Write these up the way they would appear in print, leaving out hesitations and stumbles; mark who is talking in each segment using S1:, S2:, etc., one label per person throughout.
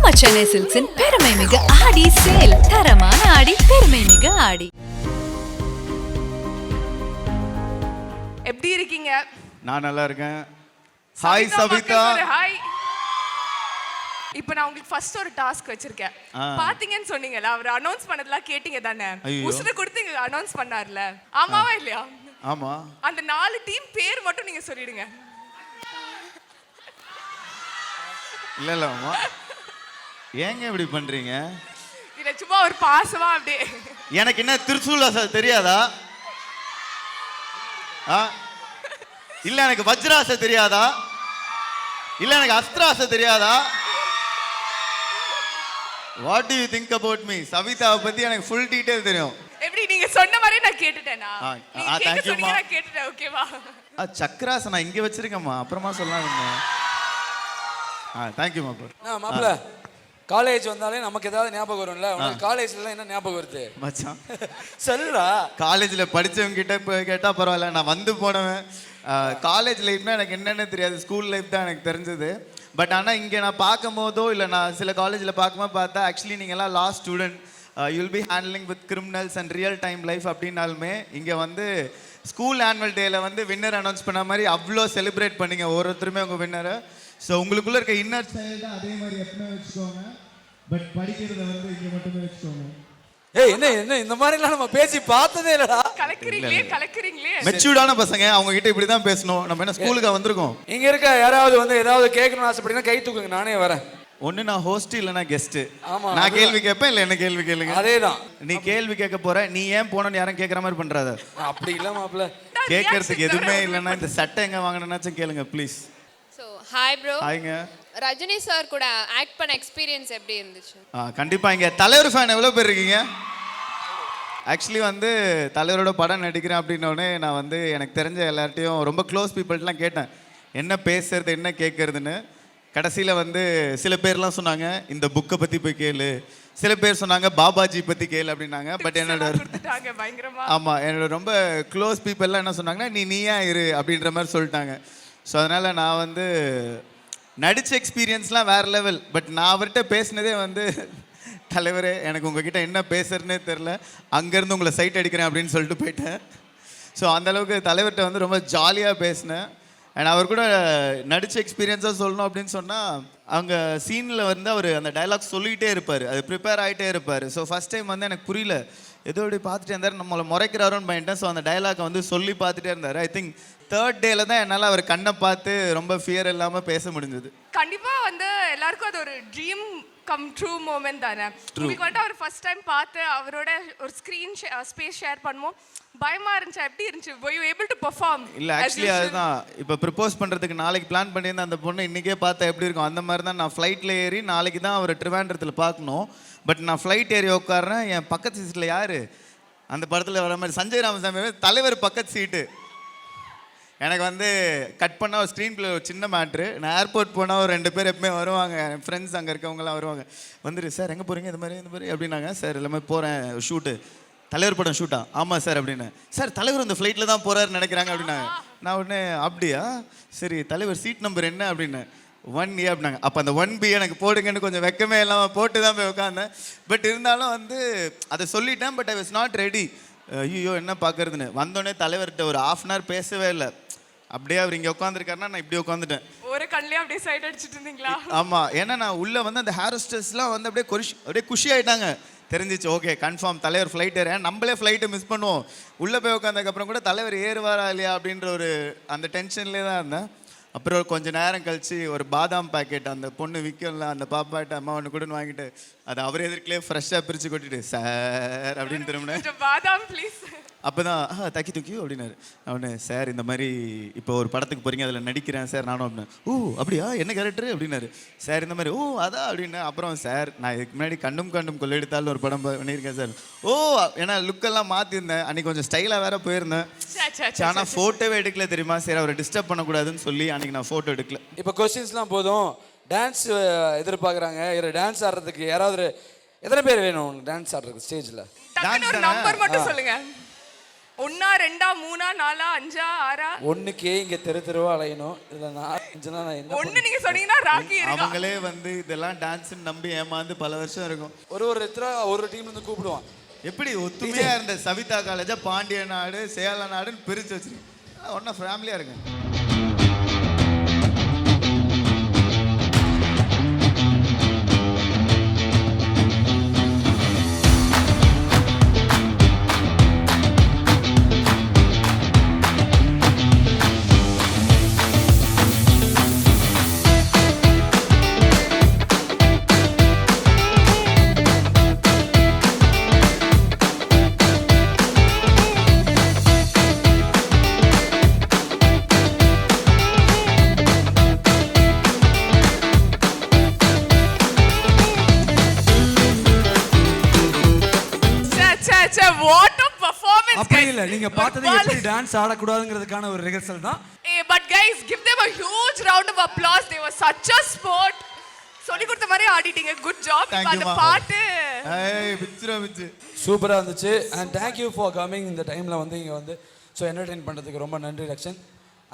S1: நம்ம சென்னை சில்க்ஸின் பெருமை மிகு ஆடி சேல். தரமான ஆடி, பெருமை மிகு ஆடி.
S2: எப்படி இருக்கீங்க?
S3: நான் நல்லா இருக்கேன். ஹாய் சவிதா.
S2: ஹாய். இப்போ நான் உங்களுக்கு ஃபர்ஸ்ட் ஒரு டாஸ்க் வச்சிருக்கேன். பாத்தீங்கன்னு சொன்னீங்கல, அவர் அனௌன்ஸ் பண்ணதெல்லாம் கேட்டீங்க தானே? உசுர கொடுத்து இங்க அனௌன்ஸ் பண்ணார்ல, ஆமாவா இல்லையா?
S3: ஆமா.
S2: அந்த 4 டீம் பேர் மட்டும் நீங்க சொல்லிடுங்க.
S3: இல்ல அம்மா, ஏங்க இப்படி பண்றீங்க?
S2: இல்ல சும்மா ஒரு பாசமா அப்படியே.
S3: எனக்கு என்ன திருச்சூலா தெரியாதா? இல்ல எனக்கு வஜ்ராச தெரியாதா? இல்ல எனக்கு அஸ்திராச தெரியாதா? What do you think about me? சவிதாவை பத்தி எனக்கு ஃபுல் டீடைல் தெரியும்.
S2: எப்படி நீங்க சொன்ன மாதிரி நான் கேட்டுட்டேனா?
S3: Thank you மா.
S2: நான் கேட்டுட்டேன், ஓகேவா?
S3: சக்கராச நான் இங்க வச்சிருக்கேன்மா, அப்புறமா சொல்லலாம். Thank you மா.
S4: மாப்ள, காலேஜ் வந்தாலே நமக்கு ஏதாவது ஞாபகம் வரும்ல. உனக்கு காலேஜ்ல என்ன ஞாபகம் வருது
S3: மச்சான்?
S4: சொல்லுடா.
S3: காலேஜ்ல படிச்சவங்க கிட்ட கேட்டா பரவாயில்ல, நான் வந்து போனவன். காலேஜ் லைஃப்னா எனக்கு என்னென்ன தெரியாது, ஸ்கூல் லைஃப் தான் எனக்கு தெரிஞ்சது. பட் ஆனால் இங்கே நான் பார்க்கும் போதோ இல்லை நான் சில காலேஜில் பார்க்கும்போது பார்த்தா ஆக்சுவலி நீங்கள்லாம் law student, you'll be handling with criminals and real time life அப்படின்னாலுமே இங்கே வந்து ஸ்கூல் ஆனுவல் டேயில் வந்து வின்னர் அனௌன்ஸ் பண்ண மாதிரி அவ்வளோ செலிப்ரேட் பண்ணிங்க ஒவ்வொருத்தருமே உங்கள் வின்னரை. ஸோ உங்களுக்குள்ளே இருக்க இன்னர் சைல்டு அதே மாதிரி எப்பவுமே வச்சுக்கோங்க. பட் படிக்கிறத வந்து இங்கே மட்டுமே வச்சுக்கோங்க.
S4: ஏய் என்ன என்ன இந்த மாதிரிலாம் நம்ம பேசி பார்த்ததே இல்லடா.
S2: கலக்குறீங்களே.
S3: மெச்சூர்டான பசங்க, அவங்க கிட்ட இப்படி தான் பேசணும். நம்ம என்ன ஸ்கூலுக்கு வந்திருக்கோம்.
S4: இங்க இருக்க யாராவது வந்து ஏதாவது கேட்கணும்னு ஆசைப்பட்டீங்கன்னா கை தூக்குங்க, நானே வரேன்.
S3: ஒன்று நான் ஹோஸ்ட் இல்லைனா கெஸ்ட்டு.
S4: ஆமாம்,
S3: நான் கேள்வி கேட்பேன், இல்லை என்ன கேள்வி கேளுங்க.
S4: அதே தான்.
S3: நீ கேள்வி கேட்க போற, நீ ஏன் போனோன்னு யாரும் கேட்குற மாதிரி பண்றாத.
S4: அப்படி இல்லை மாப்ள,
S3: கேட்கறதுக்கு எதுவுமே இல்லைன்னா இந்த சட்டை எங்க வாங்கினாச்சும் கேளுங்க ப்ளீஸ்.
S5: So hi bro.
S3: ஹாய்ங்க.
S5: ரஜினி சார் கூட ஆக்ட் பண்ண எக்ஸ்பீரியன்ஸ் எப்படி இருந்துச்சு?
S3: கண்டிப்பாக இங்கே தலைவர் ஃபேன் எவ்வளோ பேர் இருக்கீங்க? ஆக்சுவலி வந்து தலைவரோட படம் நடிக்கிறேன் அப்படின்னோடனே நான் வந்து எனக்கு தெரிஞ்ச எல்லார்ட்டையும் ரொம்ப க்ளோஸ் பீப்புள்லாம் கேட்டேன் என்ன பேசுறது என்ன கேட்குறதுன்னு. கடைசியில் வந்து சில பேர்லாம் சொன்னாங்க இந்த புக்கை பற்றி போய் கேளு, சில பேர் சொன்னாங்க பாபாஜி பற்றி கேளு அப்படின்னாங்க. பட் என்னோட ஆமாம் என்னோட ரொம்ப க்ளோஸ் பீப்புளெலாம் என்ன சொன்னாங்கன்னா நீயா இரு அப்படின்ற மாதிரி சொல்லிட்டாங்க. ஸோ அதனால் நான் வந்து நடித்த எக்ஸ்பீரியன்ஸ்லாம் வேறு லெவல். பட் நான் அவர்கிட்ட பேசினதே வந்து தலைவரே எனக்கு உங்ககிட்ட என்ன பேசுறதுனே தெரில, அங்கேருந்து உங்களை சைட் அடிக்கிறேன் அப்படின்னு சொல்லிட்டு போயிட்டேன். ஸோ அந்தளவுக்கு தலைவர்கிட்ட வந்து ரொம்ப ஜாலியாக பேசினேன். அண்ட் அவர் கூட நடித்த எக்ஸ்பீரியன்ஸாக சொல்லணும் அப்படின்னு சொன்னால் அவங்க சீனில் வந்து அவர் அந்த டைலாக் சொல்லிகிட்டே இருப்பார், அது ப்ரிப்பேர் ஆகிட்டே இருப்பார். ஸோ ஃபஸ்ட் டைம் வந்து எனக்கு புரியல, ஏதோ இப்படி பார்த்துட்டே இருந்தார், நம்மளை முறைக்கிறாரோன்னு பண்ணிட்டேன். ஸோ அந்த டைலாக்கை வந்து சொல்லி பார்த்துட்டே இருந்தார். ஐ திங்க் 3rd டேல தான் என்னால் அவர் கண்ணை பார்த்து ரொம்ப ஃபியர் இல்லாமல் பேச முடிஞ்சது.
S2: கண்டிப்பாக வந்து எல்லாருக்கும் அது ஒரு ட்ரீம் கம் ட்ரூ மூமெண்ட் தானே. உங்களுக்கு வந்துட்டு அவர் ஃபர்ஸ்ட் டைம் பார்த்து அவரோட ஒரு ஸ்க்ரீன் ஸ்பேஸ் ஷேர் பண்ணுவோம், பயமாக இருந்துச்சு. எப்படி இருந்துச்சு? were you able to perform?
S3: இல்லை ஆக்சுவலி அதுதான் இப்போ ப்ரப்போஸ் பண்ணுறதுக்கு நாளைக்கு பிளான் பண்ணியிருந்தேன். அந்த பொண்ணு இன்றைக்கே பார்த்தா எப்படி இருக்கும் அந்த மாதிரி தான். நான் ஃப்ளைட்டில் ஏறி நாளைக்கு தான் அவர் ட்ரிவாண்ட்ரத்தில் பார்க்கணும். பட் நான் ஃப்ளைட் ஏறி உட்காடுறேன், என் பக்கத்து சீட்டில் யார் அந்த படத்தில் வர மாதிரி சஞ்சய் ராமசாமி தலைவர் பக்கத்து சீட்டு. எனக்கு வந்து கட் பண்ணால் ஒரு ஸ்க்ரீன் பிளே ஒரு சின்ன மேட்ரு. நான் ஏர்போர்ட் போனால் ஒரு 2 பேர் எப்பவுமே வருவாங்க, என் ஃப்ரெண்ட்ஸ் அங்கே இருக்கவங்களாம் வருவாங்க. வந்துட்டு சார் எங்கே போகிறீங்க இந்த மாதிரி அப்படின்னாங்க. சார் எல்லாமே போகிறேன் ஷூட்டு, தலைவர் படம் ஷூட்டா? ஆமாம் சார் அப்படின்னு. சார் தலைவர் இந்த ஃப்ளைட்டில் தான் போகிறாருன்னு நினைக்கிறாங்க அப்படின்னாங்க. நான் உடனே அப்படியா, சரி தலைவர் சீட் நம்பர் என்ன அப்படின்னு 1A அப்படின்னாங்க. அப்போ அந்த 1B எனக்கு போடுங்கன்னு கொஞ்சம் வெக்கமே இல்லாமல் போட்டு தான் போய் உட்காந்தேன். பட் இருந்தாலும் வந்து அதை சொல்லிட்டேன். But I was not ready. ஐயோ என்ன பார்க்குறதுன்னு வந்தோடனே தலைவர்கிட்ட ஒரு 1/2 hour பேசவே இல்லை. அப்படியே அவர் இங்கே உட்காந்துருக்காருன்னா நான் இப்படி உட்காந்துட்டேன்.
S2: ஒரு கண்ணிலே அப்படியே சைட் அடிச்சுட்டு இருந்தீங்களா?
S3: ஆமாம், ஏன்னா நான் உள்ளே வந்து அந்த ஹேர் ஹோஸ்டர்ஸ்லாம் வந்து அப்படியே குஷி ஆகிட்டாங்க. தெரிஞ்சிச்சு ஓகே கன்ஃபார்ம் தலைவர் ஃப்ளைட் ஏறேன், நம்மளே ஃப்ளைட்டை மிஸ் பண்ணுவோம். உள்ளே போய் உட்காந்ததுக்கப்புறம் கூட தலைவர் ஏறுவாரா இல்லையா அப்படின்ற ஒரு அந்த டென்ஷன்லேயே தான் இருந்தேன். அப்புறம் கொஞ்சம் நேரம் கழிச்சு ஒரு பாதாம் பாக்கெட் அந்த பொண்ணு விற்கல அந்த பாப்பாட்ட அம்மா ஒன்று கூட வாங்கிட்டு அதை அவர் எதிர்க்கலே ஃப்ரெஷ்ஷாக பிரித்து கொட்டிட்டு சார் அப்படின்னு திரும்பினேன்.
S2: பாதாம் ப்ளீஸ்.
S3: அப்போ தான் தேங்க்யூ அப்படின்னாரு. அவனு சார் இந்த மாதிரி இப்போ ஒரு படத்துக்கு போகிறீங்க அதில் நடிக்கிறேன் சார் நானும் அப்படின்னேன். ஓ அப்படியா என்ன கேரக்டர் அப்படின்னாரு. சார் இந்த மாதிரி ஓ அதான் அப்படின்னு. அப்புறம் சார் நான் இதுக்கு முன்னாடி கண்ணும் கொள்ளையடித்தாலும் ஒரு படம் பண்ணியிருக்கேன் சார். ஓ ஏன்னா லுக்கெல்லாம் மாற்றிருந்தேன் அன்றைக்கி, கொஞ்சம் ஸ்டைலாக வேற போயிருந்தேன். ஆனால் ஃபோட்டோவே எடுக்கல தெரியுமா. சரி அவரை டிஸ்டர்ப் பண்ணக்கூடாதுன்னு சொல்லி அன்றைக்கி நான் ஃபோட்டோ எடுக்கல.
S4: இப்போ கொஸ்டின்ஸ்லாம் போதும், டான்ஸ் எதிர்பார்க்குறாங்க. டான்ஸ் ஆடுறதுக்கு யாராவது எத்தனை பேர் வேணும் டான்ஸ் ஆடுறதுக்கு ஸ்டேஜில்?
S2: நம்பர் மட்டும் சொல்லுங்க. ஒன்னா ரெண்டா மூணா நாலா அஞ்சா ஆறா
S4: ஒண்ணுக்கே இங்க தெருவா அலையணும். இதுல 4 நான் என்ன
S2: ஒன்னு நீங்க சொன்னீங்கன்னா ராக்கி இருக்கு.
S3: அவங்களே வந்து இதெல்லாம் டான்ஸ்னு நம்பி ஏமாந்து பல வருஷம் இருக்கும்.
S4: ஒரு டீம்ல இருந்து கூப்பிடுவான்.
S3: எப்படி ஒத்துமையா இருந்த சவிதா காலேஜா பாண்டிய நாடு சேல நாடுன்னு பிரிச்சு வச்சிருக்கேன். ஒன்னா ஃபேமிலியா இருக்கு.
S2: What a performance,
S6: அப்படி
S2: guys.
S6: இல்ல, நீங்க பார்த்தது எப்படி டான்ஸ் ஆடக்கூடாதுங்கிறதுக்கான ஒரு ரிஹர்சல் தான்.
S2: But guys, give them a huge round of applause. They were such a sport. சொல்லி கொடுத்த மாதிரி ஆடிட்டீங்க. Good job. அந்த பாட்டு
S3: பிச்சு
S4: சூப்பரா இருந்துச்சு. And thank you for coming. இந்த டைம்ல வந்து இங்க வந்து ஸோ என்டர்டெயின் பண்றதுக்கு ரொம்ப நன்றி ரக்ஷன்.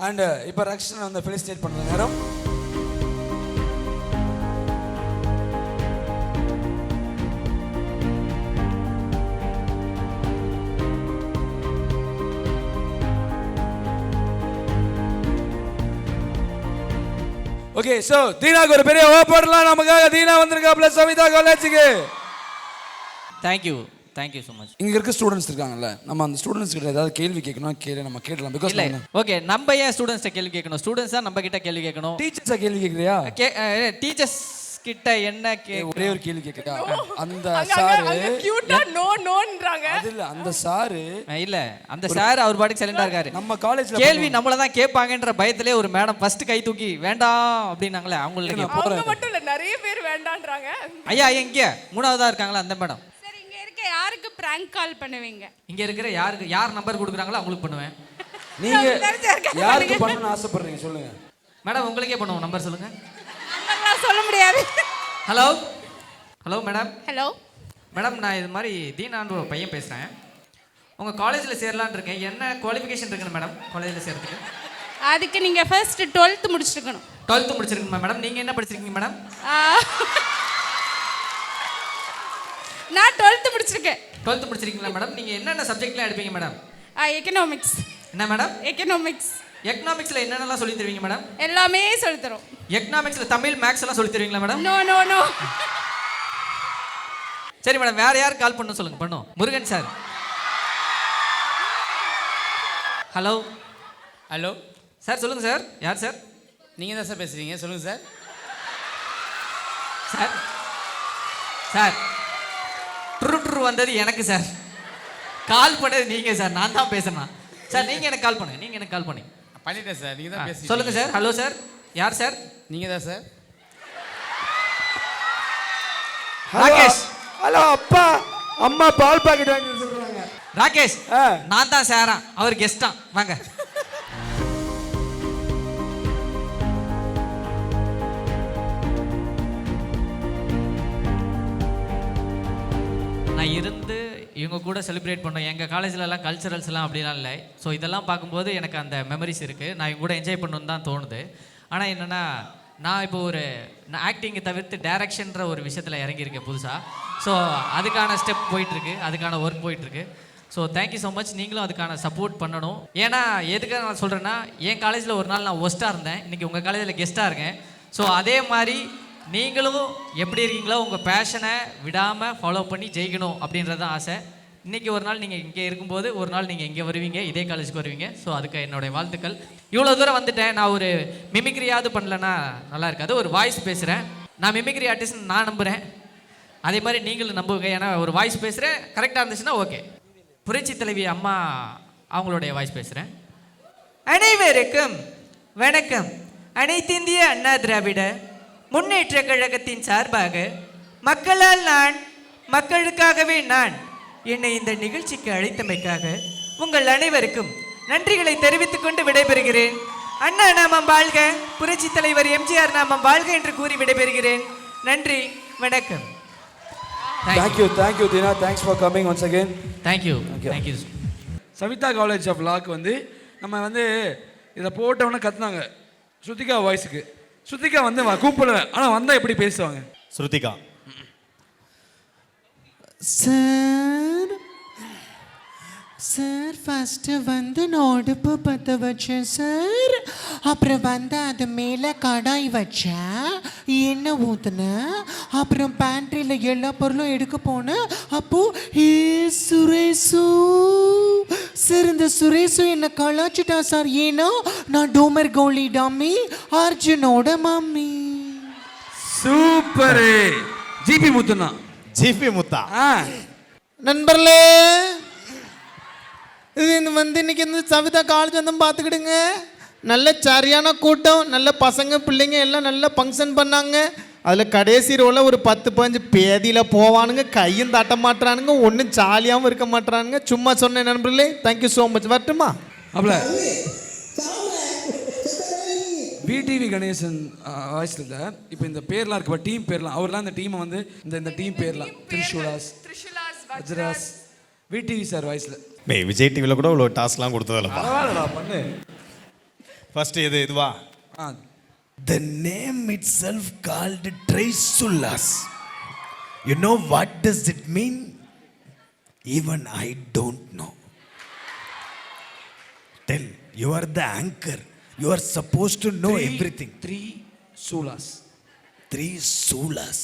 S4: அண்ட் இப்போ ரக்ஷன் வந்து ஃபெலிசிட்டேட் பண்ற நேரம். ஓகே, ஸோ தீனாக்கு ஒரு பெரிய ஓப்படலாம். நமக்காக தீனா வந்திருக்காப்ல சவிதா காலேஜுக்கு.
S7: Thank you so much.
S4: இங்க இருக்க ஸ்டூடெண்ட்ஸ் இருக்காங்கல்ல, நம்ம அந்த ஸ்டூடெண்ட்ஸ் கிட்ட ஏதாவது கேள்வி கேட்கணும் நம்ம கேட்கலாம். பிகாஸ்
S7: இல்லை, ஓகே, நம்ம ஏன் ஸ்டூடெண்ட்ஸை கேள்வி கேட்கணும்? ஸ்டூடெண்ட்ஸ் தான் நம்ம கிட்ட கேள்வி கேட்கணும்.
S4: டீச்சர்ஸா கேள்வி கேட்குறியா?
S7: டீச்சர்ஸ் கிட்ட என்ன
S4: ஒரே ஒரு கேள்வி கேட்கறியா? அந்த
S2: அங்க
S4: சாரு
S2: கியூட்டா நோன்றாங்க.
S4: அது இல்ல, அந்த சாரு
S7: இல்ல, அந்த சார் அவர் பாட்டுக்கு சைலண்டா இருக்காரு.
S4: நம்ம காலேஜ்ல
S7: கேள்வி நம்மள தான் கேட்பாங்கன்ற பயத்திலே ஒரு மேடம் ஃபர்ஸ்ட் கை தூக்கி வேண்டாம் அப்படினாங்களே, அவங்களுக்கு
S2: அவங்க மட்டும் இல்ல, நிறைய பேர் வேண்டான்றாங்க.
S7: ஐயா இங்க மூணாவதா இருக்காங்களா அந்த மேடம்.
S8: சரி, இங்க இருக்க யாருக்கு பிராங்க் கால் பண்ணுவீங்க?
S7: இங்க இருக்கிற யார் நம்பர் கொடுக்குறாங்களோ அவங்களுக்கு பண்ணுவேன்.
S4: நீங்க யாருக்கு பண்ணணும்னு ஆசைப்படுறீங்க சொல்லுங்க
S7: மேடம். உங்களுக்கே பண்ணுவோம். நம்பர் சொல்லுங்க.
S8: நம்பர்லாம் சொல்ல முடியாது.
S7: Hello madam.
S8: ஹலோ
S7: மேடம், நான் இது மாதிரி தீனான்ற ஒரு பையன் பேசுகிறேன். உங்கள் காலேஜில் சேரலான்னு இருக்கேன். என்ன குவாலிஃபிகேஷன் இருக்குன்னு மேடம் காலேஜில் சேர்றதுக்கு?
S8: அதுக்கு நீங்க ஃபர்ஸ்ட் 12th முடிச்சிருக்கணும்.
S7: 12th முடிச்சிருக்கீங்களா madam? நீங்கள் என்ன படிச்சிருக்கீங்க மேடம்?
S8: நான் 12th முடிச்சிருக்கேன்.
S7: 12th முடிச்சிருக்கீங்களா madam? நீங்கள் என்னென்ன சப்ஜெக்ட்லாம் எடுப்பீங்க மேடம்?
S8: எக்கனாமிக்ஸ்.
S7: என்ன மேடம்?
S8: எக்கனாமிக்ஸ்.
S7: எக்கனாமிக்ஸில் என்னென்னலாம் சொல்லி தருவீங்க மேடம்?
S8: எல்லாமே சொல்லி தரோம்.
S7: எக்கனாமிக்ஸில் தமிழ் மேக்ஸ் எல்லாம் சொல்லி தருவீங்களா மேடம்?
S8: நோ.
S7: சரி மேடம், வேற யார் கால் பண்ண சொல்லுங்க. பண்ணும் முருகன் சார். ஹலோ சார், சொல்லுங்க சார். யார் சார்?
S9: நீங்கள் தான் சார் பேசுகிறீங்க, சொல்லுங்கள் சார்.
S7: சார் ட்ரு வந்தது எனக்கு சார். கால் பண்ணது நீங்கள் சார். நான் தான் பேசுறேன் சார். நீங்கள் எனக்கு கால் பண்ணுங்க.
S9: பண்ணிட்டேன் சார், நீங்கள் தான் பேசுகிறீங்க.
S7: சொல்லுங்க சார். Hello sir. யார் சார்?
S9: நீங்கள் தான் சார்.
S7: ராகேஷ்.
S4: ஹலோ அப்பா அம்மா பால் பாக்கெட் வாங்கி சொல்றாங்க.
S7: ராகேஷ், நான் தான் சாரா, அவர் கெஸ்டா. வாங்க. நான் இருந்து இவங்க கூட செலிப்ரேட் பண்ணோம். எங்கள் காலேஜ்லலாம் கல்ச்சரல்ஸ்லாம் அப்படிலாம் இல்லை. ஸோ இதெல்லாம் பார்க்கும்போது எனக்கு அந்த மெமரிஸ் இருக்குது. நான் இவங்க கூட என்ஜாய் பண்ணணுன்னு தான் தோணுது. ஆனால் என்னென்னா, நான் இப்போ ஆக்டிங்கை தவிர்த்து டைரக்ஷன்ற ஒரு விஷயத்தில் இறங்கியிருக்கேன் புதுசாக. ஸோ அதுக்கான ஸ்டெப் போயிட்டுருக்கு, அதுக்கான ஒர்க் போயிட்டுருக்கு. So thank you so much. நீங்களும் அதுக்கான சப்போர்ட் பண்ணணும். ஏன்னா எதுக்காக நான் சொல்கிறேன்னா, என் காலேஜில் ஒரு நாள் நான் ஒஸ்ட்டாக இருந்தேன், இன்றைக்கி உங்கள் காலேஜில் கெஸ்ட்டாக இருக்கேன். ஸோ அதே மாதிரி நீங்களும் எப்படி இருக்கீங்களோ உங்கள் பேஷனை விடாமல் ஃபாலோ பண்ணி ஜெயிக்கணும் அப்படின்றது தான் ஆசை. இன்றைக்கி ஒரு நாள் நீங்கள் இங்கே இருக்கும்போது ஒரு நாள் நீங்கள் இங்கே வருவீங்க, இதே காலேஜுக்கு வருவீங்க. ஸோ அதுக்கு என்னுடைய வாழ்த்துக்கள். இவ்வளோ தூரம் வந்துட்டேன். நான் ஒரு மிமிக்ரியாவது பண்ணலன்னா நல்லா இருக்காது. ஒரு வாய்ஸ் பேசுகிறேன். நான் மிமிக்ரி ஆர்டிஸ்ட்னு நான் நம்புகிறேன். அதே மாதிரி நீங்களும் நம்புங்க. ஏன்னா ஒரு வாய்ஸ் பேசுகிறேன், கரெக்டாக இருந்துச்சுன்னா ஓகே. புரட்சி தலைவி அம்மா அவங்களுடைய வாய்ஸ் பேசுகிறேன். அனைவருக்கும் வணக்கம். அனைத்திந்திய அண்ணா திராவிட முன்னேற்ற கழகத்தின் சார்பாக மக்களால் நான், மக்களுக்காகவே நான் என்னை இந்த நிகழ்ச்சிக்கு அழைத்தமைக்காக உங்கள் அனைவருக்கும் நன்றிகளை தெரிவித்துக் கொண்டு விடைபெறுகிறேன். அண்ணா நாமம் வாழ்க, புரட்சி தலைவர் எம்ஜிஆர் நாமம் வாழ்க என்று கூறி விடைபெறுகிறேன். நன்றி, வணக்கம்.
S4: Thank you Dina, thanks for coming once again.
S7: Thank you.
S4: Savitha college of லாக்கு வந்து நம்ம வந்து இதை போட்டவொன்னே கத்துனாங்க ஸ்ருதிகா வாய்ஸுக்கு. ஸ்ருதிகா வந்து கூப்பிடல, ஆனால் வந்தால் எப்படி பேசுவாங்க?
S10: ஸ்ருதிகா
S11: சார் சார் ஃபஸ்ட்டு வந்து நான் அடுப்பு பற்ற வச்சேன் சார். அப்புறம் வந்து அது மேலே கடாய் வச்சேன், எண்ணெய் ஊற்றினேன். அப்புறம் பேண்ட்ரியில் எல்லா பொருளும் எடுக்க போனேன். அப்போது சுரேஷு சார், இந்த சுரேஷு என்னை கலாச்சிட்டா சார். ஏன்னா நான் டோமர் கோலி டம்மி, அர்ஜுனோட மம்மி.
S4: சூப்பரு. ஜிபி முத்துனா
S10: ஜிபி முத்தா.
S11: நண்பர்களே, இது வந்து இன்னைக்கு வந்து சவிதா காலேஜ் வந்து பார்த்துக்கிடுங்க. நல்ல சரியான கூட்டம், நல்ல பசங்க பிள்ளைங்க எல்லாம் நல்ல ஃபங்க்ஷன் பண்ணாங்க. அதில் கடைசி ரோவில் ஒரு 10-15 பேதியில் போவானுங்க, கையும் தட்ட மாட்டுறானுங்க, ஒன்றும் ஜாலியாகவும் இருக்க மாட்டுறானுங்க. சும்மா சொன்னேன் நண்பர்களே. Thank you so much. வரட்டுமா?
S4: அப்பல விடிவி கணேசன் வாய்ஸில் இப்போ இந்த பேர்லாம் இருக்கு, டீம் பேர்லாம் அவர்லாம் இந்த டீமை வந்து இந்த டீம் பேர்லாம் திரிஷூலாஸ், வஜ்ராஸ், விடிவி சார் வாய்ஸில்.
S10: விஜய் டிவியில் கூட இவ்வளோ டாஸ்க்லாம் கொடுத்ததில்லப்பா.
S4: பரவாயில்லடா பண்ணு.
S10: ஃபர்ஸ்ட் இதுவா?
S12: The name itself called Trisulas. You know what does it mean? Even I don't know. Tell, you are the anchor. You are supposed to know everything.
S4: Trisulas.
S12: Trisulas.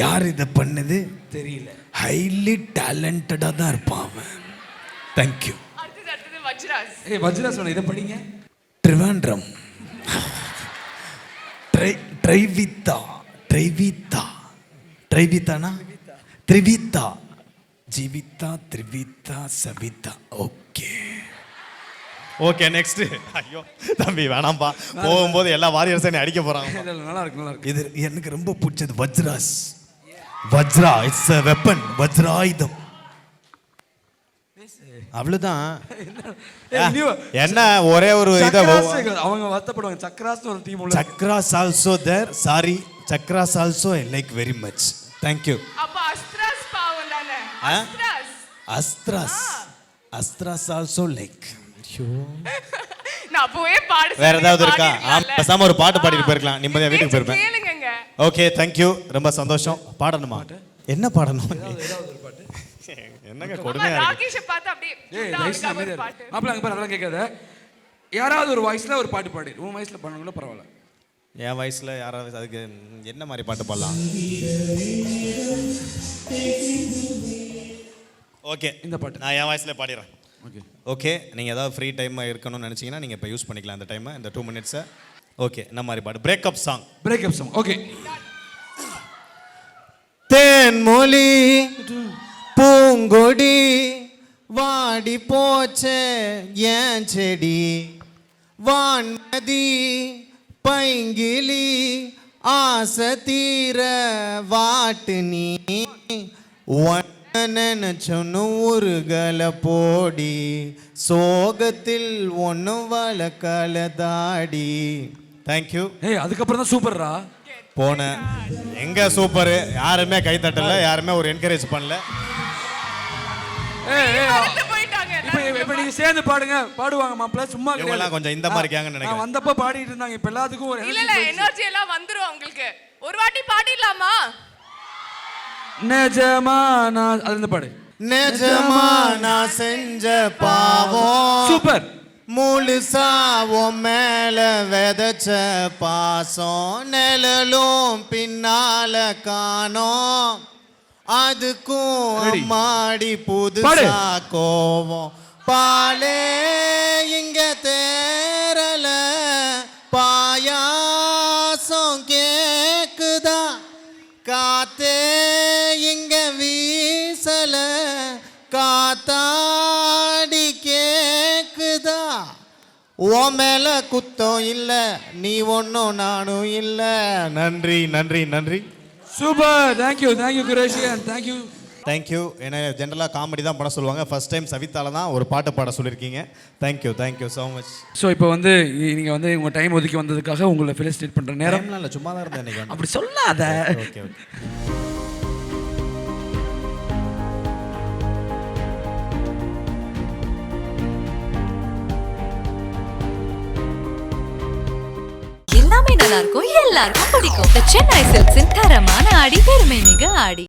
S12: யார் இதை பண்ணது
S4: தெரியல.
S12: ஹைலி டேலண்டடாக தான் இருப்பான் அவன். தேங்க்யூ.
S2: அடுத்தது வஜ்ராஸ்.
S4: வஜ்ராஸ் சொன்ன இதை படிங்க.
S12: ட்ரிவாண்ட்ரம். ட்ரைவித்தா. ட்ரைவித்தானா? த்ரிவித்தா. ஜீவிதா, த்ரிவித்தா, சவிதா.
S10: Okay next. ஐயோ தம்பி வேணாம்பா, போகும்போது எல்லா வாரியர்ஸையும் அடிக்க போகிறாங்க.
S4: நல்லா இருக்கு.
S12: இது எனக்கு ரொம்ப பிடிச்சது வஜ்ராஸ். வஜ்ரா இட்ஸ் a weapon. வஜ்ராயுதம். அவ்வளவுதான்.
S10: என்ன ஒரே ஒரு இதை
S4: அவங்க வருத்தப்படுவாங்க. சக்ராஸ் ஒரு டீம் உள்ள.
S12: Chakras also there. Sorry, Chakras also I like very much. Thank you.
S2: அப்ப அஸ்த்ராஸ் பாவம் தானே?
S12: Astras also like.
S2: நான் போய் பாடு.
S10: வேற ஏதாவது இருக்கா? பேசாம ஒரு பாட்டு பாடிட்டு போயிருக்கலாம், நிம்மதியா வீட்டுக்கு போயிருப்பேன்.
S2: கேளுங்க.
S10: ஓகே தேங்க்யூ, ரொம்ப சந்தோஷம். பாடணுமா? என்ன பாடணும்? என்னங்க கொடுமையா இருக்கு.
S2: ராகேஷ் பார்த்து அப்படியே பாட்டு.
S4: அப்பல அங்க பாரு, அதெல்லாம் கேட்காத. யாராவது ஒரு வாய்ஸ்ல ஒரு பாட்டு பாடு. உன் வாய்ஸ்ல பண்ணனும்ல பரவாயில்லை.
S10: என் வயசுல யாராவது அதுக்கு என்ன மாதிரி பாட்டு பாடலாம்? ஓகே இந்த பாட்டு நான் என் வாய்ஸ்ல பாடிடுறேன். ஓகே நீங்கள் ஏதாவது ஃப்ரீ டைம் இருக்கணும்னு நினச்சிங்கன்னா நீங்கள் இப்போ யூஸ் பண்ணிக்கலாம் அந்த டைமை, இந்த 2 மினிட்ஸை. ஓகே என்ன மாதிரி பாடு? Breakup song. ஓகே.
S11: தேன்மொழி பூங்கொடி வாடி போச்சே ஏன் செடி, வான்மதி பைங்கிலி ஆசை தீர வாட்டு நீ, நினைச்சொன்னு ஊருகலை போடி சோகத்தில் ஒன்று வளர்க்கல தாடி.
S10: தேங்க்யூ.
S4: அதுக்கப்புறம் தான் சூப்பர்ரா
S10: போனேன். எங்க சூப்பர்? யாருமே கை தட்டல, யாருமே ஒரு என்கரேஜ் பண்ணல.
S4: இப்போ நீங்க சேர்ந்து பாடுங்க. பாடுவாங்க மாப்ள, சும்மா
S10: கிடையாது. கொஞ்சம் இந்த மாதிரி கேங்க நினைக்கிறேன்.
S4: வந்தப்ப பாடிட்டு இருந்தாங்க, இப்போ எல்லாத்துக்கும் ஒரு
S2: இல்ல எனர்ஜி எல்லாம் வந்துரும் உங்களுக்கு. ஒரு வாட்டி பாடிடலாமா?
S4: நிஜமா நான் அது பாடு.
S11: நிஜமா நான் செஞ்ச பாவம்
S4: சூப்பர்.
S11: முழுசா உன் மேல விதைச்ச பாசம் நிழலும் பின்னால காணோம், அதுக்கும் மாடி புதுசா கோவம். பாலே இங்க தேரல பாயாசம் கேக்குதா, காத்தே இங்க வீசல காத்தாடி கேக்குதா, ஓ மேல குத்தம் இல்ல நீ ஒன்னும் நானும் இல்ல. நன்றி நன்றி நன்றி.
S4: Super. Thank you Qureshi and thank you.
S10: ஏன்னா ஜென்ரலாக காமெடி தான் பண்ண சொல்லுவாங்க. ஃபர்ஸ்ட் டைம் சவிதால தான் ஒரு பாட்டு பாட சொல்லியிருக்கீங்க. Thank you so much.
S4: ஸோ இப்போ வந்து நீங்கள் வந்து உங்கள் டைம் ஒதுக்கி வந்ததுக்காக உங்களை ஃபெலிசிட்டேட் பண்ணுற நேரம்
S10: இல்லை, சும்மா தான் இருந்தேன்.
S4: அப்படி சொல்லாத.
S10: ஓகே.
S1: எல்லாமே நல்லா இருக்கும், எல்லாருக்கும் பிடிக்கும். The Chennai Silks தரமான ஆடி பெருமை மிக ஆடி.